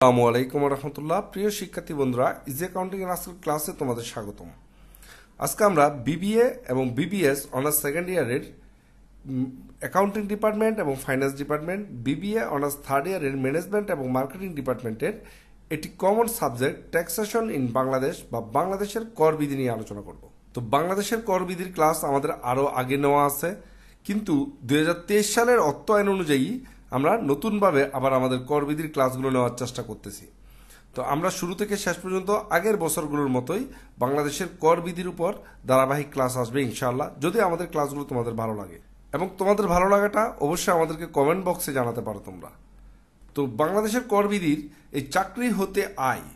আসসালামু আলাইকুম রহমতুল্লাহ। প্রিয় শিক্ষার্থী বন্ধুরা, ইজি অ্যাকাউন্টিং এর আজকের ক্লাসে তোমাদের স্বাগতম। আজকে আমরা বিবিএ এবং বিবিএস অনার্স সেকেন্ড ইয়ারের অ্যাকাউন্টিং ডিপার্টমেন্ট এবং finance department, BBA honours third ইয়ারের ম্যানেজমেন্ট এবং মার্কেটিং ডিপার্টমেন্টের একটি common subject taxation in Bangladesh বা বাংলাদেশের কর বিধি নিয়ে আলোচনা করব। তো বাংলাদেশের কর বিধির ক্লাস আমাদের আরও আগে নেওয়া আছে, কিন্তু 2023 সালের অর্থ আইন অনুযায়ী আমরা নতুনভাবে আবার আমাদের করবিধির ক্লাসগুলো নেওয়ার চেষ্টা করতেছি। তো আমরা শুরু থেকে শেষ পর্যন্ত আগের বছরগুলোর মতোই বাংলাদেশের করবিধির উপর ধারাবাহিক ক্লাস আসবে ইনশাআল্লাহ, যদি আমাদের ক্লাসগুলো তোমাদের ভালো লাগে। এবং তোমাদের ভালো লাগাটা অবশ্যই আমাদেরকে কমেন্ট বক্সে জানাতে পারো তোমরা। তো বাংলাদেশের করবিধির এই চাকরি হতে আয়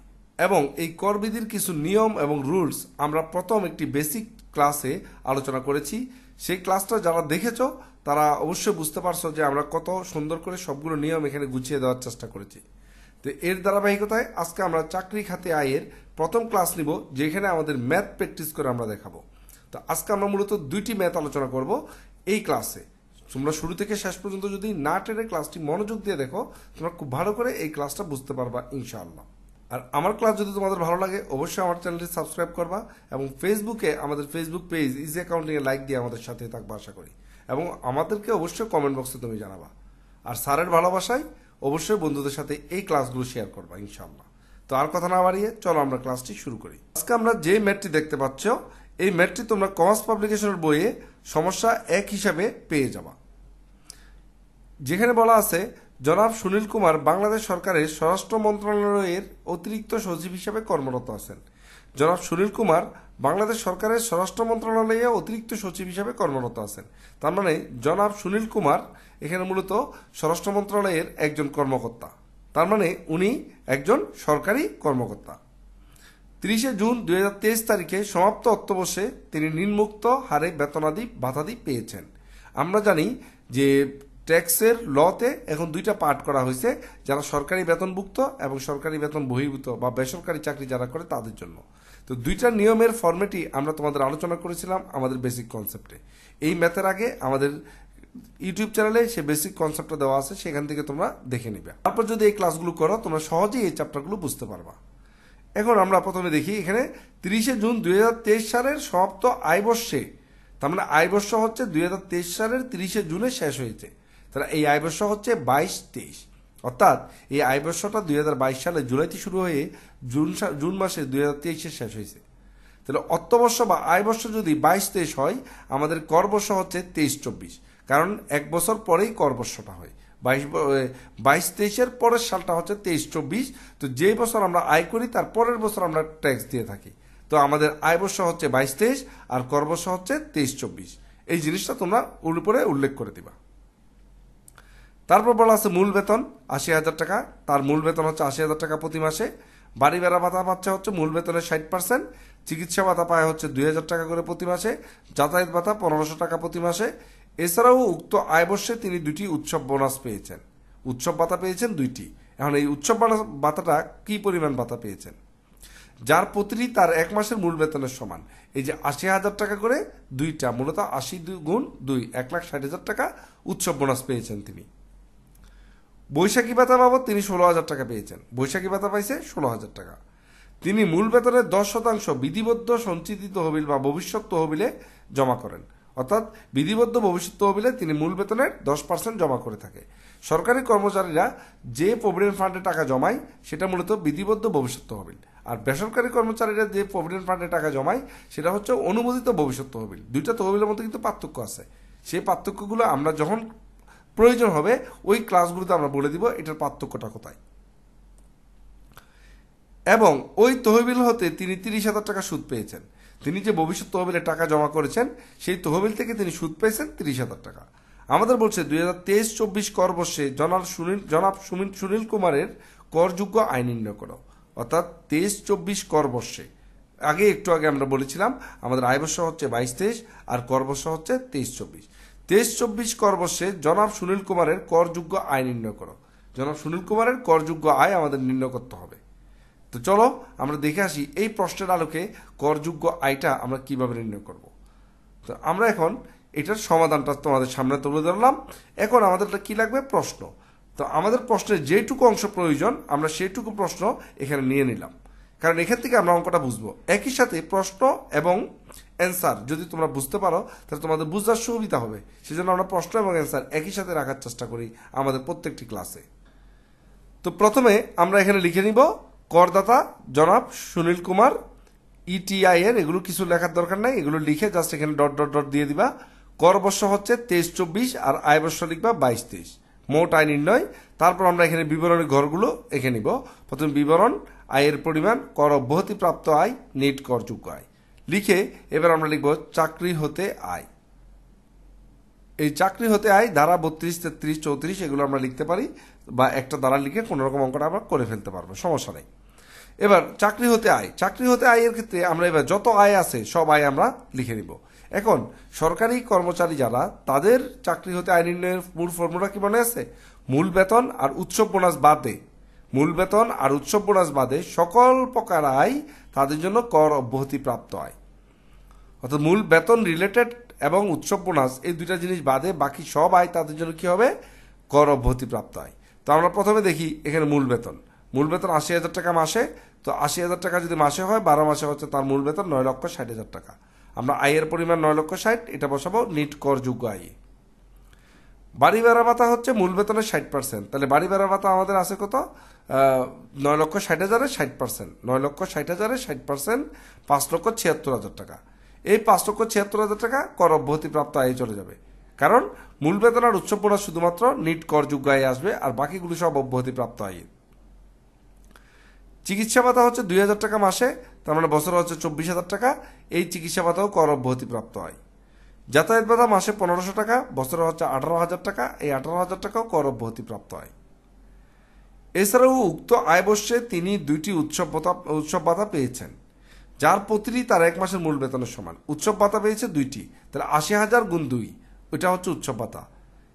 এবং এই করবিধির কিছু নিয়ম এবং রুলস আমরা প্রথম একটি বেসিক ক্লাসে আলোচনা করেছি। সেই ক্লাসটা যারা দেখেছো তারা অবশ্যই বুঝতে পারছো যে আমরা কত সুন্দর করে সবগুলো নিয়ম এখানে গুছিয়ে দেওয়ার চেষ্টা করেছি। তো এর ধারাবাহিকতায় আজকে আমরা চাকরি খাতে আয়ের প্রথম ক্লাস নিব, যেখানে আমাদের ম্যাথ প্র্যাকটিস করে আমরা দেখাবো। তো আজকে আমরা মূলত দুইটি ম্যাথ আলোচনা করব এই ক্লাসে। তোমরা শুরু থেকে শেষ পর্যন্ত যদি না টেনে ক্লাসটি মনোযোগ দিয়ে দেখো, তোমরা খুব ভালো করে এই ক্লাসটা বুঝতে পারবা ইনশাআল্লাহ। আর আমার ক্লাস যদি তোমাদের ভালো লাগে অবশ্যই আমার চ্যানেলটি সাবস্ক্রাইব করবা এবং ফেসবুকে আমাদের ফেসবুক পেজ ইজি অ্যাকাউন্টিং এ লাইক দিয়ে আমাদের সাথে থাকবা আশা করি। এবং আমাদেরকে অবশ্যই কমেন্ট বক্সে তুমি জানাবা। আর স্যারের ভালোবাসায় অবশ্যই বন্ধুদের সাথে এই ক্লাসগুলো শেয়ার করবা ইনশাআল্লাহ। তো আর কথা না বাড়িয়ে চলো আমরা ক্লাসটি শুরু করি। আজকে আমরা যে ম্যাথটি দেখতে পাচ্ছ, এই ম্যাথটি তোমরা কমার্স পাবলিকেশনের বইয়ে সমস্যা 1 হিসাবে পেয়ে যাবা, যেখানে বলা আছে জনাব সুনীল কুমার বাংলাদেশ সরকারের স্বরাষ্ট্র মন্ত্রণালয়ের অতিরিক্ত সচিব হিসেবে কর্মরত আছেন। জনাব সুনীল কুমার বাংলাদেশ সরকারের স্বরাষ্ট্র মন্ত্রণালয়ে অতিরিক্ত সচিব হিসেবে কর্মরত আছেন। তার মানে জনাব সুনীল কুমার এখানে মূলত স্বরাষ্ট্র মন্ত্রণালয়ের একজন কর্মকর্তা, তার মানে উনি একজন সরকারি কর্মকর্তা। 30 জুন 2023 তারিখে সমাপ্ত অর্থবর্ষে তিনি নিম্নোক্ত হারে বেতনাদি ভাতাদি পেয়েছেন। আমরা জানি যে ট্যাক্সের লতে এখন দুইটা পার্ট করা হয়েছে, যারা সরকারি বেতনভুক্ত এবং সরকারি বেতন বহির্ভূত বা বেসরকারি চাকরি যারা করে তাদের জন্য। তো দুইটা নিয়মের ফরম্যাটই আমরা তোমাদের আলোচনা করেছিলাম আমাদের বেসিক কনসেপ্টে। এই ম্যাথের আগে আমাদের ইউটিউব চ্যানেলে সে বেসিক কনসেপ্টটা দেওয়া আছে, সেখান থেকে তোমরা দেখে নিবে। তারপর যদি এই ক্লাসগুলো করো তোমরা সহজেই এই চ্যাপ্টারগুলো বুঝতে পারবা। এখন আমরা প্রথমে দেখি এখানে 30 জুন 2023 সালের সমাপ্ত আয়বর্ষে, তার মানে আয়বর্ষ হচ্ছে 2023 সালের 30 জুনে শেষ হয়েছে। তাহলে এই আয়বর্ষ হচ্ছে 22-23, অর্থাৎ এই আয়বর্ষটা 2022 সালে জুলাইতে শুরু হয়ে জুন মাসে 2023 শেষ হয়েছে। তাহলে অর্থবর্ষ বা আয়বর্ষ যদি 22-23 হয়, আমাদের করবর্ষ হচ্ছে 23-24, কারণ এক বছর পরেই করবর্ষটা হয়। 22-23 পরের সালটা হচ্ছে 23-24। তো যেই বছর আমরা আয় করি তার পরের বছর আমরা ট্যাক্স দিয়ে থাকি। তো আমাদের আয়বর্ষ হচ্ছে 22-23 আর করবর্ষ হচ্ছে 23-24। এই জিনিসটা তোমরা উপরে উল্লেখ করে দিবা। তারপর বলা আছে মূল বেতন 80,000 টাকা, তার মূল বেতন হচ্ছে 80,000 টাকা প্রতি মাসে। বাড়ি ভাড়া ভাতা পাচ্ছে হচ্ছে মূল বেতনের 60%, চিকিৎসা ভাতা পায় হচ্ছে 2,000 টাকা করে প্রতি মাসে, যাতায়াত ভাতা 1500 টাকা প্রতি মাসে। এছাড়াও উক্ত আয়বর্ষে তিনি দুটি উৎসব বোনাস পেয়েছেন, উৎসব ভাতা পেয়েছেন দুইটি। এখন এই উৎসব ভাতাটা কি পরিমাণ ভাতা পেয়েছেন, যার প্রতিটি তার 1 মাসের মূল বেতনের সমান। এই যে 80,000 টাকা করে দুইটা, মূলত 80 গুণ 2 1,60,000 টাকা উৎসব বোনাস পেয়েছেন তিনি। বৈশাখী ভাতা বাবদ তিনি 16,000 টাকা পেয়েছেন, বৈশাখী ভাতা পাইছে 16,000 টাকা। তিনি মূল বেতনের 10% বিধিবদ্ধ সঞ্চিত তহবিল বা ভবিষ্যৎ তহবিলে জমা করেন, অর্থাৎ বিধিবদ্ধ ভবিষ্যৎ তহবিলে তিনি মূল বেতনের 10% জমা করে থাকে। সরকারি কর্মচারীরা যে প্রভিডেন্ট ফান্ডে টাকা জমায় সেটা মূলত বিধিবদ্ধ ভবিষ্যৎ তহবিল, আর বেসরকারি কর্মচারীরা যে প্রভিডেন্ট ফান্ডে টাকা জমায় সেটা হচ্ছে অনুমোদিত ভবিষ্যৎ তহবিল। দুইটা তহবিলের মধ্যে কিন্তু পার্থক্য আছে। সেই পার্থক্যগুলো আমরা যখন প্রয়োজন হবে ওই ক্লাসগুলোতে আমরা বলে দিব এটার পার্থক্যটা কোথায়। এবং ওই তহবিল হতে তিনি 30,000 টাকা সুদ পেয়েছেন। তিনি যে ভবিষ্যৎ তহবিলে টাকা জমা করেছেন সেই তহবিল থেকে তিনি সুদ পেয়েছেন 30,000 টাকা। আমাদের বলছে 2023-24 কর বর্ষে জনাব সুনীল কুমারের করযোগ্য আয় নির্ণয় করো, অর্থাৎ 23-24 কর বর্ষে। একটু আগে আমরা বলেছিলাম আমাদের আয়বর্ষ হচ্ছে 22-23 আর করবর্ষ হচ্ছে 23-24। 23-24 কর বর্ষে জনাব সুনীল কুমারের করযোগ্য আয় নির্ণয় করো। জনাব সুনীল কুমারের করযোগ্য আয় আমাদের নির্ণয় করতে হবে। তো চলো আমরা দেখে আসি এই প্রশ্নের আলোকে করযোগ্য আয়টা আমরা কিভাবে নির্ণয় করব। তো আমরা এখন এটার সমাধানটা তোমাদের সামনে তুলে ধরলাম। এখন আমাদের কি লাগবে, প্রশ্ন। তো আমাদের প্রশ্নের যেটুকু অংশ প্রয়োজন আমরা সেইটুকু প্রশ্ন এখানে নিয়ে নিলাম, কারণ এখান থেকে আমরা অঙ্কটা বুঝবো। একই সাথে প্রশ্ন এবং অ্যান্সার যদি তোমরা বুঝতে পারো তাহলে তোমাদের বুঝার সুবিধা হবে। সেজন্য আমরা প্রশ্ন এবং অ্যান্সার একই সাথে রাখার চেষ্টা করি আমাদের প্রত্যেকটি ক্লাসে। তো প্রথমে আমরা এখানে লিখে নিব করদাতা জনাব সুনীল কুমার, ETIN, এগুলো কিছু লেখার দরকার নাই, এগুলো লিখে জাস্ট এখানে ডট ডট ডট দিয়ে দিবা। কর বর্ষ হচ্ছে 23-24 আর আয় বর্ষ লিখবা 22-23, মোট আয় নির্ণয়। তারপর আমরা এখানে বিবরণী ঘরগুলো এঁকে নিব। প্রথমে বিবরণ, আয়ের পরিমাণ, কর অব্যাহতি প্রাপ্ত আয়, নেট করযোগ্য আয় লিখে এবার আমরা লিখব চাকরি হতে আয়। এই চাকরি হতে আয় ধারা 32, 33, 34 এগুলো আমরা লিখতে পারি, বা একটা দ্বারা লিখে কোনো রকম অঙ্কটা আমরা করে ফেলতে পারবো, সমস্যা নেই। এবার চাকরি হতে আয়, চাকরি হতে আয়ের ক্ষেত্রে আমরা এবার যত আয় আছে সব আয় আমরা লিখে নিব। এখন সরকারি কর্মচারী যারা, তাদের চাকরি হতে আয় নির্ণয়ের মূল ফর্মুলা কি মনে আছে? মূল বেতন আর উৎসব বোনাস বাদে, মূল বেতন আর উৎসব বোনাস বাদে সকল প্রকার আয় তাদের জন্য কর অব্যাহতি প্রাপ্ত আয়। অর্থাৎ মূল বেতন রিলেটেড এবং উৎসব বোনাস এই দুইটা জিনিস বাদে বাকি সব আয় তাদের জন্য কি হবে? কর অব্যাহতি প্রাপ্ত আয়। তো আমরা প্রথমে দেখি এখানে মূল বেতন, মূল বেতন 80,000 টাকা মাসে। তো 80,000 টাকা যদি মাসে হয়, 12 মাসে হচ্ছে তার মূল বেতন 9,60,000 টাকা। আমরা আয়ের পরিমাণ 9,60,000, এটা বসাবো নিট করযোগ্য আয়। বাড়ি ভাড়া ভাতা হচ্ছে মূল বেতনের 60%, তাহলে বাড়ি ভাড়া ভাতা আমাদের আছে কত? 9,60,000-এর 60%, 9,60,000-এর 60% 5,76,000 টাকা। এই 5,76,000 টাকা কর অব্যাহতি প্রাপ্ত আয়ে চলে যাবে, কারণ মূল বেতন আর উৎসব বোনাস শুধুমাত্র নিট করযোগ্য আয়ে আসবে, আর বাকিগুলো সব অব্যাহতি প্রাপ্ত আয়ে। চিকিৎসা ভাতা হচ্ছে 2,000 টাকা মাসে, তার মানে বছরে হচ্ছে 24,000 টাকা। এই চিকিৎসা ভাতাও কর অব্যাহতি প্রাপ্ত হয়। যাতায়াত ভাতা মাসে 1,500 টাকা, বছরে হচ্ছে 18,000 টাকা। এই 18,000 টাকাও কর অব্যাহতি প্রাপ্ত হয়। এছাড়াও উক্ত আয় বর্ষে তিনি 2টি উৎসব ভাতা পেয়েছেন, যার প্রতিটি তার 1 মাসের মূল বেতনের সমান। উৎসব ভাতা পেয়েছে 2টি, তাহলে 80,000 গুণ 2, ওইটা হচ্ছে উৎসব ভাতা।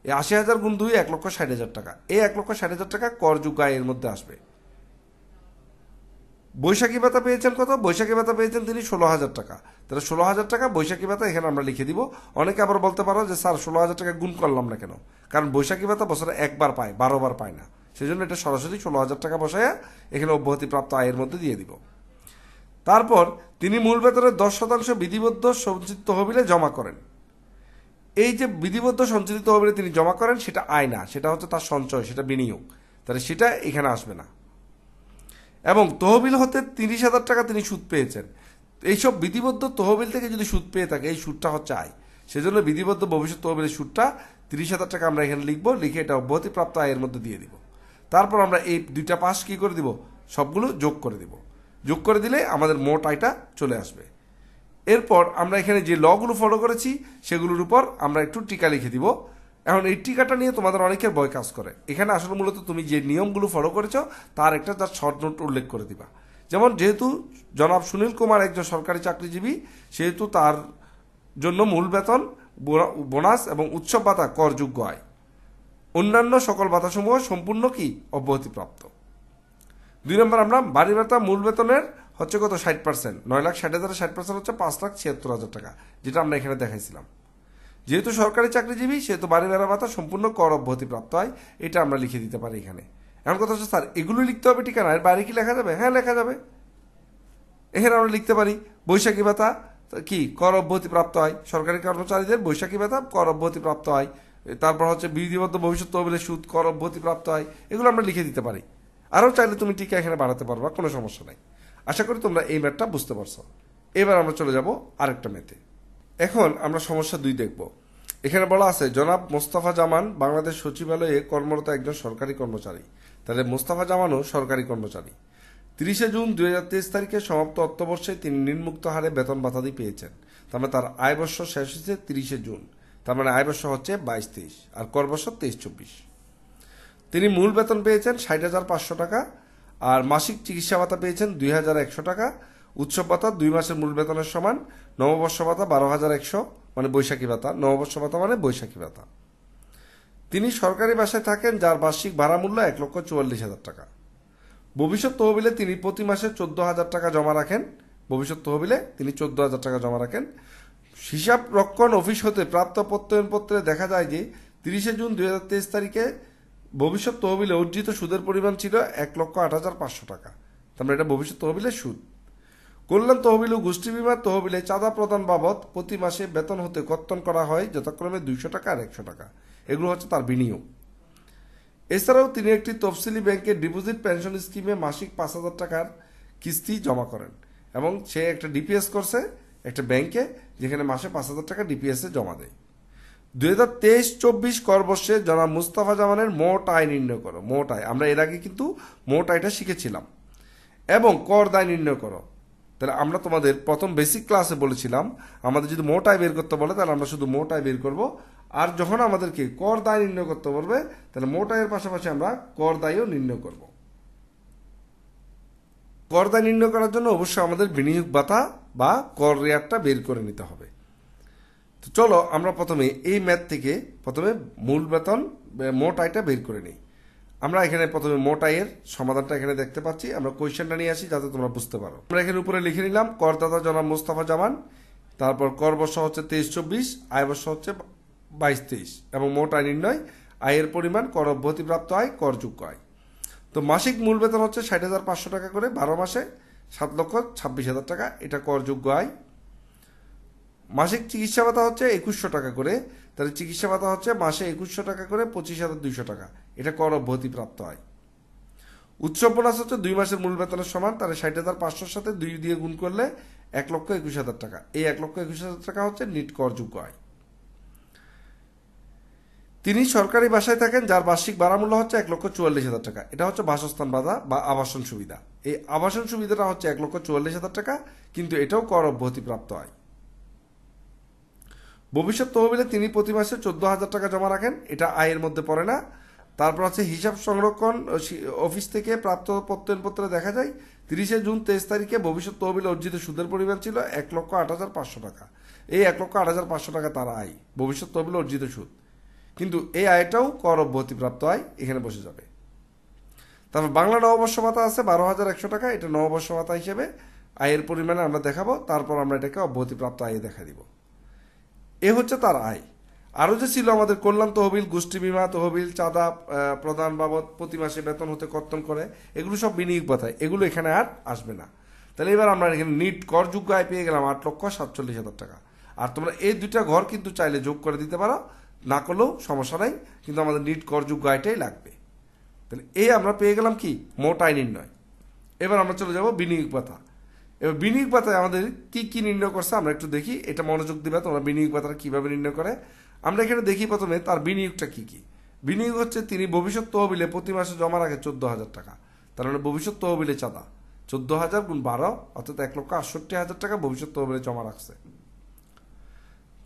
এই 80,000 গুণ 2 1,60,000 টাকা। এই 1,60,000 টাকা করযোগ্য আয়ের মধ্যে আসবে। বৈশাখী ভাতা পেয়েছেন কত? বৈশাখী ভাতা পেয়েছেন তিনি 16,000 টাকা। তাহলে 16,000 টাকা বৈশাখী ভাতা এখানে আমরা লিখে দিব। অনেকে আবার বলতে পারো যে স্যার 16,000 টাকা গুণ করলাম না কেন? কারণ বৈশাখী ভাতা বছরে একবার পায়, 12 বার পায় না, সেজন্য এটা সরাসরি 16,000 টাকা বসায় এখানে অব্যাহতি প্রাপ্ত আয়ের মধ্যে দিয়ে দিব। তারপর তিনি মূল বেতনের 10% বিধিবদ্ধ সঞ্চিত তহবিলে জমা করেন। এই যে বিধিবদ্ধ সঞ্চিত তহবিলে তিনি জমা করেন, সেটা আয় না, সেটা হচ্ছে তার সঞ্চয়, সেটা বিনিয়োগ, তাহলে সেটা এখানে আসবে না। এবং তহবিল হতে 30,000 টাকা তিনি সুদ পেয়েছেন। এইসব বিধিবদ্ধ তহবিল থেকে যদি সুদ পেয়ে থাকে, এই সুদটা হচ্ছে আয়, সেজন্য বিধিবদ্ধ ভবিষ্যৎ তহবিলের সুদটা 30,000 টাকা আমরা এখানে লিখবো, লিখে এটা অব্যাহতি প্রাপ্ত আয়ের মধ্যে দিয়ে দিব। তারপর আমরা এই দুইটা পাশ কি করে দিব? সবগুলো যোগ করে দিব। যোগ করে দিলে আমাদের মোট আয়টা চলে আসবে। এরপর আমরা এখানে যে লগুলো ফলো করেছি সেগুলোর উপর আমরা একটু টিকা লিখে দিব। এখন এই টিকাটা নিয়ে তোমাদের অনেকের ভয় কাজ করে। এখানে আসলে মূলত তুমি যে নিয়মগুলো ফলো করেছো তার একটা তার শর্ট নোট উল্লেখ করে দিবা। যেমন যেহেতু জনাব সুনীল কুমার একজন সরকারি চাকরিজীবী, সেহেতু তার জন্য মূল বেতন, বোনাস এবং উৎসব ভাতা করযোগ্য আয়। অন্যান্য সকল ভাতাসমূহ সম্পূর্ণ কি? অব্যাহতিপ্রাপ্ত। 2 নম্বর, আমরা বাড়ি ভাতা মূল বেতনের হচ্ছে কত? 60%, 9,60,000-এর 60% হচ্ছে 5,76,000 টাকা, যেটা আমরা এখানে দেখাইছিলাম। যেহেতু সরকারি চাকরিজীবী সেহেতু বাড়ি ভাড়া ভাতা সম্পূর্ণ কর অব্যাহতি প্রাপ্ত হয়, এটা আমরা লিখে দিতে পারি এখানে। এখন কথা হচ্ছে স্যার এগুলো লিখতে হবে ঠিকানা, এর বাইরে কি লেখা যাবে? হ্যাঁ লেখা যাবে। এখানে আমরা লিখতে পারি বৈশাখী ভাতা কি? কর অব্যাহতি প্রাপ্ত হয়। সরকারি কর্মচারীদের বৈশাখী ভাতা কর অব্যাহতি প্রাপ্ত হয়। তারপর হচ্ছে বিধিবদ্ধ ভবিষ্যৎ তহবিলের সুদ কর অব্যাহতি প্রাপ্ত হয়। এগুলো আমরা লিখে দিতে পারি। আরও চাইলে তুমি টিকা এখানে বাড়াতে পারবা, কোনো সমস্যা নাই। আশা করি তোমরা এই ম্যাথটা বুঝতে পারছো। এবার আমরা চলে যাব আরেকটা ম্যাথে। এখন আমরা সমস্যা 2 দেখব। এখানে বলা আছে জনাব মোস্তফা জামান বাংলাদেশ সচিবালয়ে কর্মরত একজন সরকারি কর্মচারী। তাহলে মোস্তফা জামানও সরকারি কর্মচারী। 30 জুন 2023 তারিখে সমাপ্ত অর্থবর্ষে তিনি নিম্নমুক্ত হারে বেতন ভাতাদি পেয়েছেন। তার মানে তার আয় বর্ষ শেষ হয়েছে 30 জুন, তার মানে আয় বর্ষ হচ্ছে 22-23 আর কর বর্ষ 23-24। তিনি মূল বেতন পেয়েছেন 60,500 টাকা, আর মাসিক চিকিৎসা ভাতা পেয়েছেন 2,100 টাকা। উৎসব ভাতা 2 মাসের মূল বেতনের সমান। নববর্ষ ভাতা 12,100 মানে বৈশাখী ভাতা। নববর্ষ ভাতা মানে বৈশাখী ভাতা। তিনি সরকারি বাসায় থাকেন যার বার্ষিক ভাড়া মূল্য 1,44,000 টাকা। ভবিষ্যৎ তহবিলে তিনি প্রতি মাসে 14,000 টাকা জমা রাখেন। ভবিষ্যৎ তহবিলে তিনি 14,000 টাকা জমা রাখেন। হিসাব রক্ষণ অফিস হতে প্রাপ্ত প্রত্যয়নপত্রে দেখা যায় যে 30 জুন 2023 তারিখে ভবিষ্যৎ তহবিলে অর্জিত সুদের পরিমাণ ছিল 1,08,500 টাকা। তারপরে এটা ভবিষ্যৎ তহবিলের সুদ। কল্যাণ তহবিল ও গোষ্ঠী বিমার তহবিলে চাঁদা প্রদান বাবদ প্রতি মাসে বেতন হতে কর্তন করা হয় যথাক্রমে 200 টাকা আর 100 টাকা। এগুলো হচ্ছে তার বিনিয়োগ। এছাড়াও তিনি একটি তফসিলি ব্যাংকের ডিপোজিট পেনশন স্কিমে মাসিক 5,000 টাকার কিস্তি জমা করেন এবং সে একটা ডিপিএস করছে একটা ব্যাংকে, যেখানে মাসে 5,000 টাকা ডিপিএসে জমা দেয়। 2023-24 কর বর্ষে জনাব মুস্তাফা জামানের মোট আয় নির্ণয় করো। মোট আয় আমরা এর আগে কিন্তু মোট আয়টা শিখেছিলাম। এবং কর দায় নির্ণয় করো। তাহলে আমরা তোমাদের প্রথম বেসিক ক্লাসে বলেছিলাম আমাদের যদি মোট আয় বের করতে বলে তাহলে আমরা শুধু মোট আয় বের করব, আর যখন আমাদেরকে কর দায় নির্ণয় করতে বলবে তাহলে মোট আয়ের পাশাপাশি আমরা কর দায়ও নির্ণয় করব। কর দায় নির্ণয় করার জন্য অবশ্যই আমাদের বিনিয়োগ ভাতা বা কর রেয়ারটা বের করে নিতে হবে। তো চলো আমরা প্রথমে এই ম্যাথ থেকে প্রথমে মূল বেতন মোট আয়টা বের করে নিই। আমরা এখানে প্রথমে মোট আয়ের সমাধানটা এখানে দেখতে পাচ্ছি। আমরা কোয়েশ্চেনটা নিয়ে আসি যাতে তোমরা বুঝতে পারো। আমরা এখানে উপরে লিখে নিলাম করদাতা জনাব মোস্তফা জামান, তারপর কর বর্ষ হচ্ছে 23-24, আয় বর্ষ হচ্ছে 22-23 এবং মোট আয় নির্ণয়, আয়ের পরিমাণ, কর অব্যাহতিপ্রাপ্ত আয়, করযোগ্য আয়। তো মাসিক মূল বেতন হচ্ছে 60,500 টাকা করে, 12 মাসে 7,26,000 টাকা, এটা করযোগ্য আয়। মাসিক চিকিৎসা ভাতা হচ্ছে 2,100 টাকা করে, তাহলে চিকিৎসা ভাতা হচ্ছে মাসে 2,100 টাকা করে, 25,200 টাকা, এটা কর অব্যাহতিপ্রাপ্ত আয়। উৎসব বোনাস হচ্ছে 2 মাসের মূল বেতনের সমান, তাহলে 60,500-র সাথে 2 দিয়ে গুণ করলে 1,21,000 টাকা, এই 1,21,000 টাকা হচ্ছে নিট করযোগ্য আয়। তিনি সরকারি বাসায় থাকেন যার বার্ষিক ভাড়া মূল্য হচ্ছে 1,44,000 টাকা, এটা হচ্ছে বাসস্থান ভাতা বা আবাসন সুবিধা। এই আবাসন সুবিধাটা হচ্ছে 1,44,000 টাকা, কিন্তু এটাও কর অব্যাহতিপ্রাপ্ত আয়। ভবিষ্যৎ তহবিলে তিনি প্রতি মাসে 14,000 টাকা জমা রাখেন, এটা আয়ের মধ্যে পড়ে না। তারপর আছে হিসাব সংরক্ষণ অফিস থেকে প্রাপ্ত প্রত্যয়নপত্রে দেখা যায় 30 জুন 23 তারিখে ভবিষ্যৎ তহবিলে অর্জিত সুদের পরিমাণ ছিল 1,08,500 টাকা। এই 1,08,500 টাকা তার আয়, ভবিষ্যৎ তহবিলে অর্জিত সুদ, কিন্তু এই আয়টাও কর অব্যাহতিপ্রাপ্ত আয়, এখানে বসে যাবে। তারপর বাংলা নববর্ষ ভাতা আছে 12,100 টাকা, এটা নববর্ষ ভাতা হিসেবে আয়ের পরিমাণে আমরা দেখাবো, তারপর আমরা এটাকে অব্যাহতিপ্রাপ্ত আয়ে দেখা দিব। এ হচ্ছে তার আয়। আরও যে ছিল আমাদের কল্যাণ তহবিল, গোষ্ঠী বিমা তহবিল, চাঁদা প্রদান বাবদ প্রতি মাসে বেতন হতে কর্তন করে, এগুলো সব বিনিয়োগ ভাতায়, এগুলো এখানে আর আসবে না। তাহলে এবার আমরা এখানে নিট করযোগ্য আয় পেয়ে গেলাম 8,47,000 টাকা। আর তোমরা এই দুইটা ঘর কিন্তু চাইলে যোগ করে দিতে পারো, না করলেও সমস্যা নাই, কিন্তু আমাদের নিট করযোগ্য আয়টাই লাগবে। তাহলে এই আমরা পেয়ে গেলাম কি মোট আয় নির্ণয়। এবার আমরা চলে যাব বিনিয়োগ ভাতা। এবার বিনিয়োগ ভাতায় আমাদের কি কি নির্ণয় করছে আমরা একটু দেখি, এটা মনোযোগ দিবে তোমরা, বিনিয়োগ ভাতাটা কিভাবে নির্ণয় করে। আমরা এখানে দেখি প্রথমে তার বিনিয়োগটা কি কি। বিনিয়োগ হচ্ছে তিনি ভবিষ্যৎ তহবিলে প্রতি মাসে জমা রাখে 14,000 টাকা, তার মানে ভবিষ্যৎ তহবিলে চাঁদা 14,000 গুণ 12 অর্থাৎ 1,68,000 টাকা ভবিষ্যৎ তহবিলে জমা রাখছে।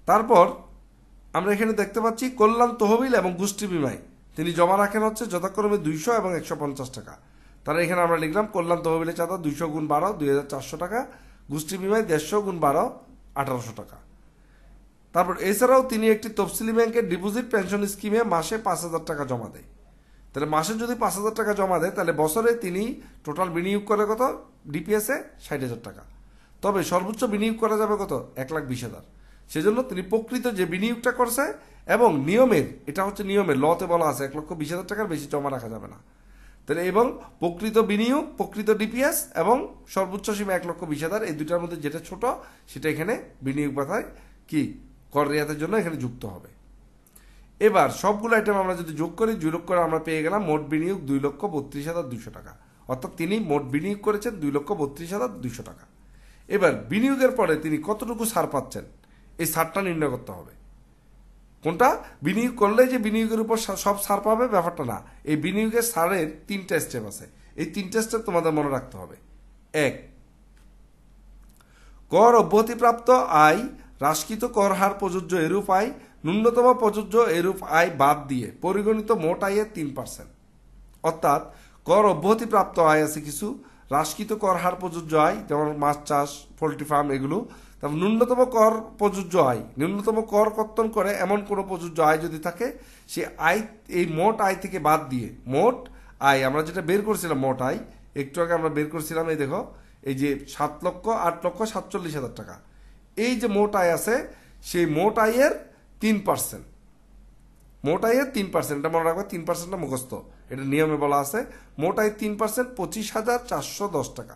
তারপর আমরা এখানে দেখতে পাচ্ছি কল্যাণ তহবিল এবং গোষ্ঠী বিমায় তিনি জমা রাখেন হচ্ছে যথাক্রমে 200 এবং 150 টাকা। তাহলে এখানে আমরা লিখলাম কল্যাণ তহবিলে চাঁদা 200 গুণ 12 2,400 টাকা, গোষ্ঠী বিমায় 150 গুণ 12 1,800 টাকা। তারপর এছাড়াও তিনি একটি তফসিলি ব্যাংকের ডিপোজিট পেনশন স্কিমে মাসে 5,000 টাকা জমা দেয়। তাহলে মাসে যদি 5,000 টাকা জমা দেয় তাহলে বছরে তিনি টোটাল বিনিয়োগ করে কত, ডিপিএসে 60,000 টাকা। তবে সর্বোচ্চ বিনিয়োগ করা যাবে কত, 1,20,000। সেজন্য তিনি প্রকৃত যে বিনিয়োগটা করছে এবং নিয়মের, এটা হচ্ছে নিয়মের, লতে বলা আছে 1,20,000 টাকার বেশি জমা রাখা যাবে না। তাহলে এবং প্রকৃত বিনিয়োগ, প্রকৃত ডিপিএস এবং সর্বোচ্চ সীমা 1,20,000, এই দুটার মধ্যে যেটা ছোট সেটা এখানে বিনিয়োগ ভাতায় কি কর রেয়াতের জন্য এখানে যুক্ত হবে। এবার সবগুলো আইটেম আমরা যদি যোগ করি, যোগ করে আমরা পেয়ে গেলাম মোট বিনিয়োগ 2,32,200 টাকা, অর্থাৎ তিনি মোট বিনিয়োগ করেছেন 2,32,200 টাকা। এবার বিনিয়োগের পরে তিনি কতটুকু ছাড় পাচ্ছেন, এই ছাড়টা নির্ণয় করতে হবে। কোনটা, বিনিয়োগ করলে যে বিনিয়োগের উপর সব ছাড় পাবে ব্যাপারটা না, এই বিনিয়োগের ছাড়ের 3টা স্টেপ আছে, এই 3টা স্টেপ তোমাদের মনে রাখতে হবে। 1, কর অব্যাহতিপ্রাপ্ত আয় হ্রাসকৃত কর হার প্রযোজ্য এরূপ আয়, ন্যূনতম প্রযোজ্য এরূপ আয় বাদ দিয়ে পরিগণিত মোট আয়ের 3%। অর্থাৎ কর অব্যাহতিপ্রাপ্ত আয় আছে কিছু, হ্রাসকৃত কর হার প্রযোজ্য আয় যেমন মাছ চাষ, পোল্ট্রি ফার্ম এগুলো, তারপর ন্যূনতম কর প্রযোজ্য আয়, ন্যূনতম কর কর্তন করে এমন কোনো প্রযোজ্য আয় যদি থাকে, সে আয় এই মোট আয় থেকে বাদ দিয়ে মোট আয় আমরা যেটা বের করছিলাম, মোট আয় একটু আগে আমরা বের করছিলাম, এই দেখো এই যে 7,08,47,000 টাকা, এই যে মোট আয় আছে সেই মোট আয়ের 3%। মোট আয়ের 3%, এটা মনে রাখবে 3%টা মুখস্থ, এটা নিয়মে বলা আছে। মোট আয় 3%, 25,410 টাকা।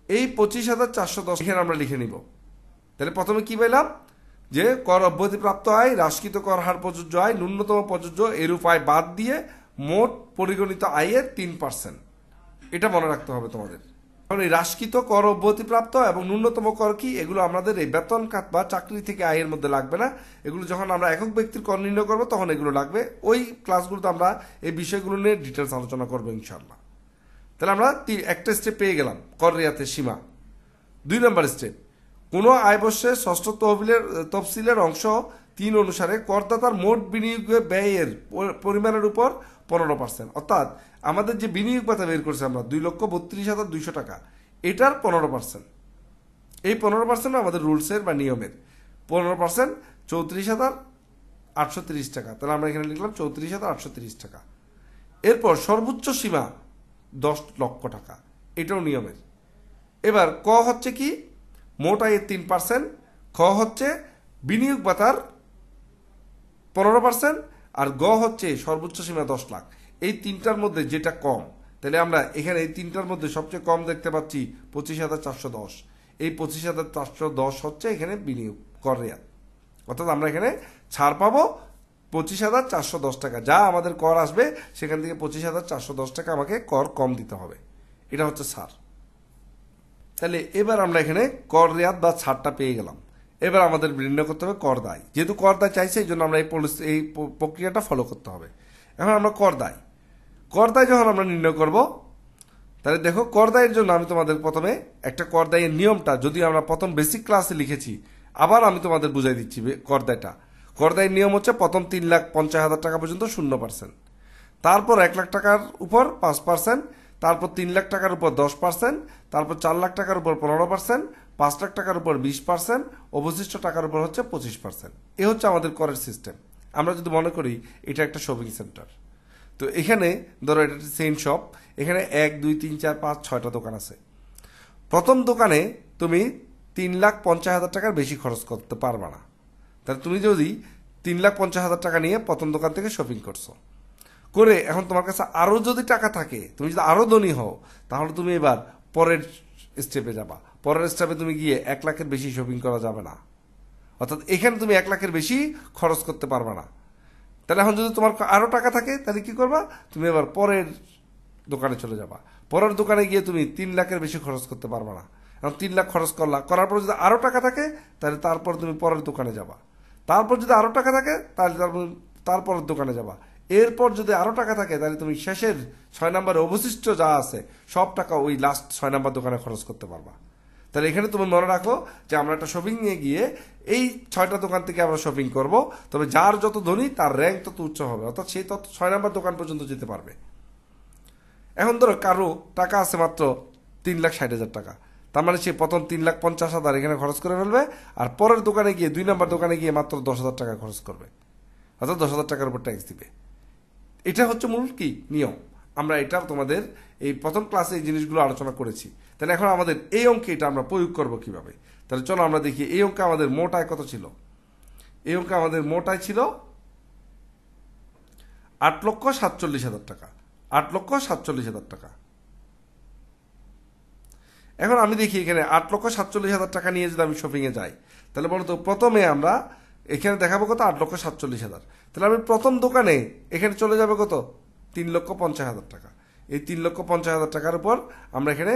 এই 25,410 এখানে আমরা লিখে নিব। তাহলে প্রথমে কি পেলাম, যে কর অব্যাহতিপ্রাপ্ত আয়, হ্রাসকৃত কর হার প্রযোজ্য আয়, ন্যূনতম প্রযোজ্য এরূপ আয় বাদ দিয়ে মোট পরিগণিত আয়ের 3%, এটা মনে রাখতে হবে তোমাদের। কারণ এই হ্রাসকৃত কর অব্যাহতিপ্রাপ্ত এবং ন্যূনতম কর কি, এগুলো আমাদের এই বেতন খাত বা চাকরি থেকে আয়ের মধ্যে লাগবে না। এগুলো যখন আমরা একক ব্যক্তির কর নির্ণয় করবো তখন এগুলো লাগবে। ওই ক্লাসগুলোতে আমরা এই বিষয়গুলো নিয়ে ডিটেলস আলোচনা করবো ইনশাল্লাহ। তাহলে আমরা একটা স্টেপ পেয়ে গেলাম, কর রেয়াতের সীমা। 2 নম্বর স্টেপ, কোনো আয়বর্ষের ষষ্ঠ তফসিলের অংশ 3 অনুসারে করদাতার মোট বিনিয়োগ ব্যয়ের পরিমাণের উপর 15%, অর্থাৎ আমাদের যে বিনিয়োগ ভাতা বের করছে আমরা 2,32,200 টাকা, এটার 15%। এই 15% আমাদের রুলসের বা নিয়মের 15% 34,830 টাকা। তাহলে আমরা এখানে লিখলাম 34,830 টাকা। এরপর সর্বোচ্চ সীমা 10 লক্ষ টাকা, এটাও নিয়মের। এবার ক হচ্ছে কি, মোট আয়ের 3%, খ হচ্ছে বিনিয়োগ ভাতার 15%, আর গ হচ্ছে সর্বোচ্চ সীমা 10 লাখ। এই তিনটার মধ্যে যেটা কম, তাহলে আমরা এখানে এই তিনটার মধ্যে সবচেয়ে কম দেখতে পাচ্ছি 25,410। এই 25,410 হচ্ছে এখানে বিনিয়োগ কর রেয়াত, অর্থাৎ আমরা এখানে ছাড় পাবো 25,410 টাকা। যা আমাদের কর আসবে সেখান থেকে 25,410 টাকা আমাকে কর কম দিতে হবে, এটা হচ্ছে ছাড়। তাহলে এবার আমরা এখানে কর রেয়াত বা ছাড়টা পেয়ে গেলাম। এবার আমাদের নির্ণয় করতে হবে কর দায়। যেহেতু কর দায় চাইছে এই জন্য আমরা এই প্রক্রিয়াটা ফলো করতে হবে। এখন আমরা কর দায় যখন আমরা নির্ণয় করব, তাহলে দেখো কর দায়ের জন্য আমি তোমাদের প্রথমে একটা কর দায়ের নিয়মটা, যদি আমরা প্রথম বেসিক ক্লাসে লিখেছি, আবার আমি তোমাদের বুঝাই দিচ্ছি। কর দায়ের নিয়ম হচ্ছে প্রথম 3,50,000 টাকা পর্যন্ত 0%, তারপর 1 লাখ টাকার উপর 5%, তারপর 3 লাখ টাকার উপর 10%, তারপর 4 লাখ টাকার উপর 15%, 5 লাখ টাকার উপর 20%, অবশিষ্ট টাকার উপর হচ্ছে 25%। এ হচ্ছে আমাদের করের সিস্টেম। আমরা যদি মনে করি এটা একটা শপিং সেন্টার, তো এখানে ধরো এটা একটা চেইন শপ, এখানে 1, 2, 3, 4, 5, 6টা দোকান আছে। প্রথম দোকানে তুমি 3,50,000 টাকার বেশি খরচ করতে পারবা না। তাহলে তুমি যদি 3,50,000 টাকা নিয়ে প্রথম দোকান থেকে শপিং করছো, করে এখন তোমার কাছে আরো যদি টাকা থাকে, তুমি যদি আরো ধনী হও, তাহলে তুমি এবার পরের স্টেপে যাবা। পরের স্টেপে তুমি গিয়ে 1 লাখের বেশি শপিং করা যাবে না, অর্থাৎ এখানে তুমি 1 লাখের বেশি খরচ করতে পারবে না। তাহলে এখন যদি তোমার আরো টাকা থাকে, তাহলে কি করবা, তুমি এবার পরের দোকানে চলে যাবা। পরের দোকানে গিয়ে তুমি 3 লাখের বেশি খরচ করতে পারবে না। এখন 3 লাখ খরচ করার পর যদি আরো টাকা থাকে, তাহলে তারপর তুমি পরের দোকানে যাবা। তারপর যদি আরো টাকা থাকে, তাহলে তারপরের দোকানে যাবা। এরপর যদি আরো টাকা থাকে, তাহলে তুমি শেষের 6 নম্বরে অবশিষ্ট যা আছে সব টাকা ওই লাস্ট 6 নম্বর দোকানে খরচ করতে পারবা। তাহলে এখানে তুমি মনে রাখো যে আমরা একটা শপিং নিয়ে গিয়ে এই 6টা দোকান থেকে আমরা শপিং করব, তবে যার যত ধনী তার র্যাঙ্ক তত উচ্চ হবে, অর্থাৎ সে তত 6 নম্বর দোকান পর্যন্ত যেতে পারবে। এখন ধরো কারো টাকা আছে মাত্র 3,60,000 টাকা, তার মানে সে প্রথম 3,50,000 এখানে খরচ করে ফেলবে, আর পরের দোকানে গিয়ে 2 নম্বর দোকানে গিয়ে মাত্র 10,000 টাকা খরচ করবে, অর্থাৎ 10,000 টাকার উপর ট্যাক্স দিবে। এটা হচ্ছে মূল কি নিয়ম। আমরা এটা তোমাদের এই প্রথম ক্লাসে এই জিনিসগুলো আলোচনা করেছি। তাহলে এখন আমাদের এই অঙ্কে এটা আমরা প্রয়োগ করব কিভাবে। তাহলে চলো আমরা দেখি এই অঙ্কে আমাদের মোট আয় কত ছিল। এই অঙ্কে আমাদের মোট আয় ছিল 8,47,000 টাকা। 8,47,000 টাকা। এখন আমি দেখি এখানে 8,47,000 টাকা নিয়ে যদি আমি শপিং এ যাই, তাহলে বলতো প্রথমে আমরা এখানে দেখাবো কত, 8,47,000। তাহলে আমি প্রথম দোকানে এখানে চলে যাবে কত, 3,50,000 টাকা। এই 3,50,000 টাকার উপর আমরা এখানে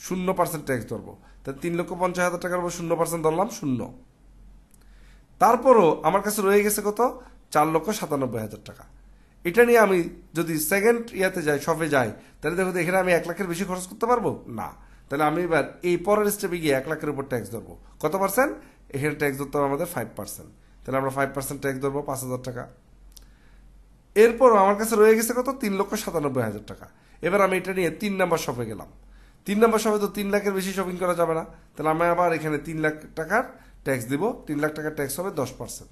0% ট্যাক্স ধরবো। তাহলে 3,50,000 টাকার উপর 0% ধরলাম 0। তারপরও আমার কাছে রয়ে গেছে কত, 4,97,000 টাকা। এটা নিয়ে আমি যদি সেকেন্ড ইয়াতে যাই, শপে যাই, তাহলে দেখো এখানে আমি 1 লাখের বেশি খরচ করতে পারবো না। তাহলে আমি এবার এই পরের স্টেপে গিয়ে 1 লাখের উপর ট্যাক্স ধরবো। কত পার্সেন্ট, এখানে ট্যাক্স ধরতে হবে আমাদের 5%। তাহলে আমরা 5% ট্যাক্স ধরবো 5,000 টাকা। এরপর আমার কাছে রয়ে গেছে কত, 3,97,000 টাকা। এবার আমি এটা নিয়ে 3 নম্বর শপে গেলাম। 3 নম্বর শপে তো 3 লাখের বেশি শপিং করা যাবে না, তাহলে আমি আবার এখানে 3 লাখ টাকার ট্যাক্স দিব। 3 লাখ টাকার ট্যাক্স হবে 10%।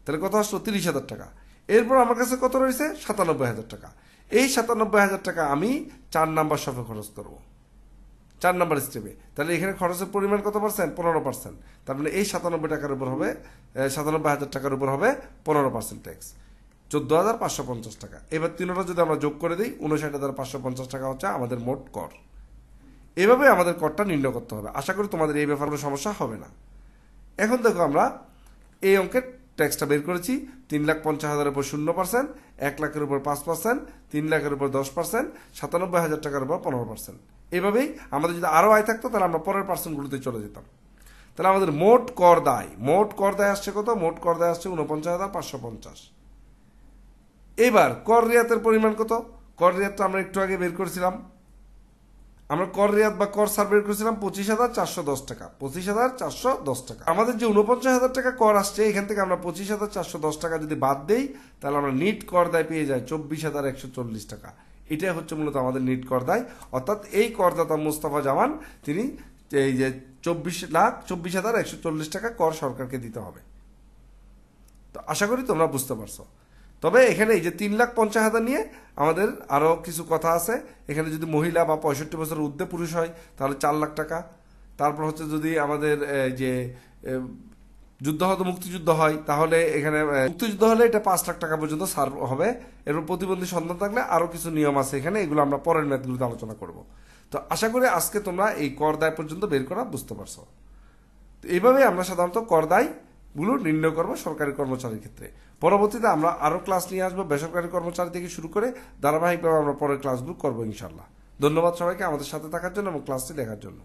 তাহলে কত আসলো, 30,000 টাকা। এরপর আমার কাছে কত রয়েছে, 97,000 টাকা। এই 97,000 টাকা আমি 4 নাম্বার শপে খরচ করব। 4 নম্বর স্টেপে, তাহলে এখানে খরচের পরিমাণ কত পার্সেন্ট? 15%। তার মানে এই 97 টাকার উপর হবে 97,000 টাকার উপর হবে 15% ট্যাক্স, 14,550 টাকা। এবার তিনটা যদি আমরা যোগ করে দিই 59,550 টাকা হচ্ছে আমাদের মোট কর। এভাবে আমাদের করটা নির্ণয় করতে হবে। আশা করি তোমাদের এই ব্যাপারে কোনো সমস্যা হবে না। এখন দেখো আমরা এই অঙ্কের ট্যাক্সটা বের করেছি। 3,50,000 উপর 0%, 1 লাখের উপর 5%, 3 লাখের উপর 10%, 97,000 টাকার উপর 15%। এভাবেই আমাদের যদি আরও আয় থাকতো তাহলে আমরা পরের পার্সেন্টগুলোতে চলে যেতাম। তাহলে আমাদের মোট কর দায় আসছে কত? মোট কর দায় আসছে 49,550। এবার কর রিয়াতের পরিমাণ কত? কর রিয়াতটা আমরা একটু আগে বের করেছিলাম। আমরা কর রিয়াত বা কর সার বের করেছিলাম 25,410 টাকা। 25,410 টাকা। আমাদের যে 49,000 টাকা কর আসছে, এখান থেকে আমরা 25,410 টাকা যদি বাদ দেই তাহলে আমরা নিট কর দায় পেয়ে যাই 24,140 টাকা। এটাই হচ্ছে মূলত আমাদের নিট কর দায়। অর্থাৎ এই করদাতা মুস্তাফা জামান তিনি এই যে 24,140 টাকা কর সরকারকে দিতে হবে। তো আশা করি তোমরা বুঝতে পারছো। তবে এখানে এই যে 3,50,000 নিয়ে আমাদের আরও কিছু কথা আছে। এখানে যদি মহিলা বা 65 বছরের ঊর্ধ্বে পুরুষ হয় তাহলে 4 লাখ টাকা। তারপর হচ্ছে যদি আমাদের যে যুদ্ধহত মুক্তিযুদ্ধ হয় তাহলে এখানে মুক্তিযুদ্ধ হলে এটা 5 লাখ টাকা পর্যন্ত ছাড় হবে। এরপর প্রতিবন্ধী সন্তান থাকলে আরও কিছু নিয়ম আছে এখানে, এগুলো আমরা পরের ম্যাথগুলোতে আলোচনা করব। তো আশা করি আজকে তোমরা এই কর দায় পর্যন্ত বের করা বুঝতে পারছো। তো এইভাবে আমরা সাধারণত কর দায়গুলো নির্ণয় করবো সরকারি কর্মচারীর ক্ষেত্রে। পরবর্তীতে আমরা আরও ক্লাস নিয়ে আসবো বেসরকারি কর্মচারী থেকে শুরু করে, ধারাবাহিকভাবে আমরা পরের ক্লাসগুলো করবো ইনশাল্লাহ। ধন্যবাদ সবাইকে আমাদের সাথে থাকার জন্য এবং ক্লাসটি দেখার জন্য।